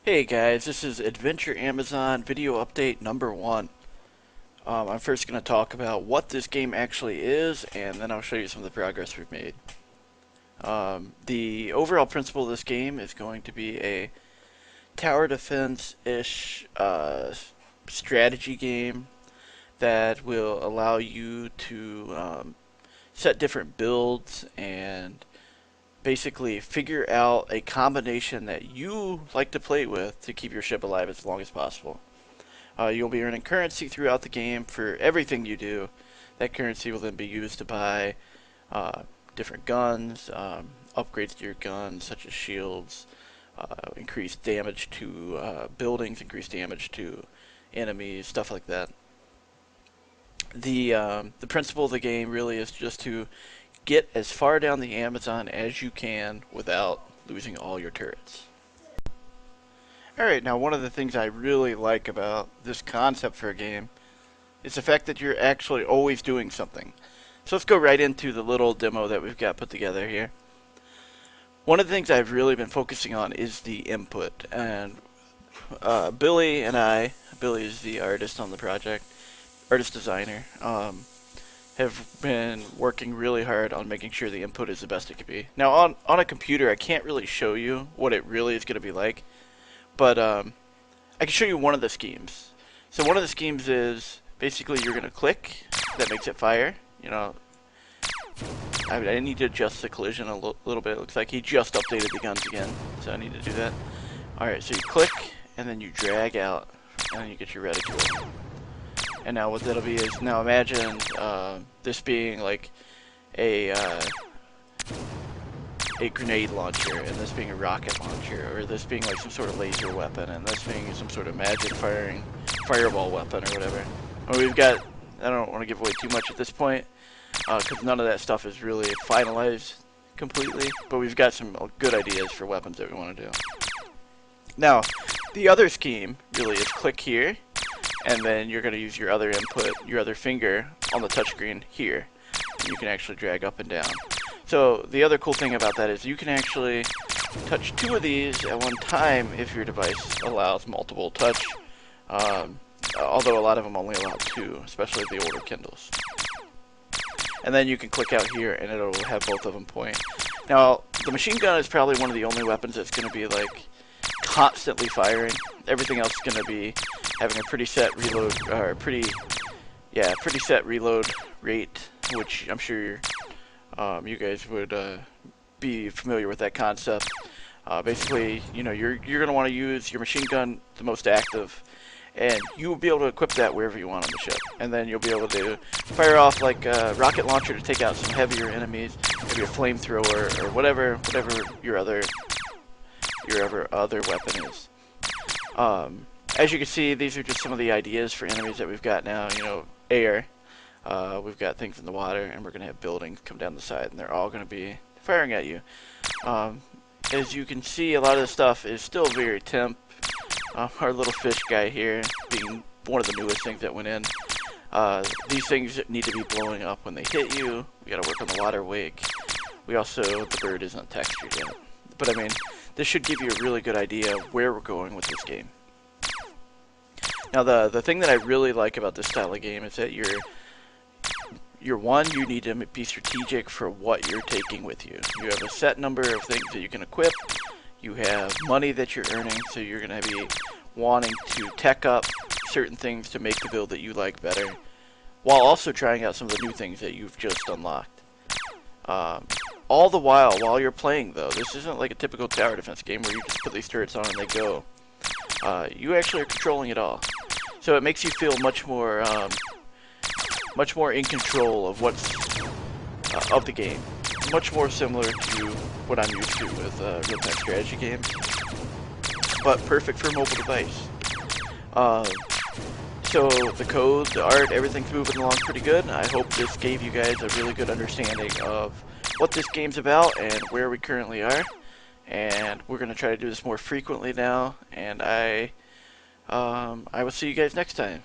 Hey guys, this is Adventure Amazon video update number 1. I'm first going to talk about what this game actually is, and then I'll show you some of the progress we've made. The overall principle of this game is going to be a tower defense-ish strategy game that will allow you to set different builds and basically figure out a combination that you like to play with to keep your ship alive as long as possible. You'll be earning currency throughout the game for everything you do. That currency will then be used to buy uh, different guns, upgrades to your guns such as shields, increased damage to buildings, increased damage to enemies, stuff like that. The principle of the game really is just to get as far down the Amazon as you can without losing all your turrets. Alright, now one of the things I really like about this concept for a game is the fact that you're actually always doing something. So let's go right into the little demo that we've got put together here. One of the things I've really been focusing on is the input, and Billy and I, Billy is the artist on the project, artist designer, have been working really hard on making sure the input is the best it could be. Now on a computer I can't really show you what it really is going to be like, but I can show you one of the schemes. So one of the schemes is basically you're going to click, that makes it fire. You know, I need to adjust the collision a little bit. It looks like he just updated the guns again, so I need to do that. Alright, so you click, and then you drag out, and then you get your reticule. And now what that'll be is, now imagine this being like a grenade launcher, and this being a rocket launcher, or this being like some sort of laser weapon, and this being some sort of magic firing fireball weapon or whatever. And we've got, I don't want to give away too much at this point, because none of that stuff is really finalized completely, but we've got some good ideas for weapons that we want to do. Now, the other scheme really is click here, and then you're going to use your other input, your other finger, on the touchscreen here. And you can actually drag up and down. So the other cool thing about that is you can actually touch 2 of these at one time if your device allows multiple touch, although a lot of them only allow 2, especially the older Kindles. And then you can click out here and it'll have both of them point. Now, the machine gun is probably one of the only weapons that's going to be like constantly firing. Everything else is going to be having a pretty set reload, or pretty set reload rate, which I'm sure you guys would be familiar with that concept. Basically, you know, you're going to want to use your machine gun the most active, and you will be able to equip that wherever you want on the ship. And then you'll be able to fire off like a rocket launcher to take out some heavier enemies, maybe a flamethrower, or whatever your other weapon is. As you can see, these are just some of the ideas for enemies that we've got now. You know, air. We've got things in the water, and we're going to have buildings come down the side, and they're all going to be firing at you. As you can see, a lot of the stuff is still very temp. Our little fish guy here being one of the newest things that went in. These things need to be blowing up when they hit you. We got to work on the water wake. We also, the bird isn't textured yet. But I mean, this should give you a really good idea where we're going with this game. Now the thing that I really like about this style of game is that you need to be strategic for what you're taking with you. You have a set number of things that you can equip. You have money that you're earning, so you're going to be wanting to tech up certain things to make the build that you like better, while also trying out some of the new things that you've just unlocked. All the while you're playing, though, this isn't like a typical tower defense game where you just put these turrets on and they go. You actually are controlling it all. So it makes you feel much more in control of what's of the game. Much more similar to what I'm used to with real-time strategy games, but perfect for a mobile device. So the code, the art, everything's moving along pretty good. I hope this gave you guys a really good understanding of what this game's about and where we currently are. And we're going to try to do this more frequently now, and I will see you guys next time.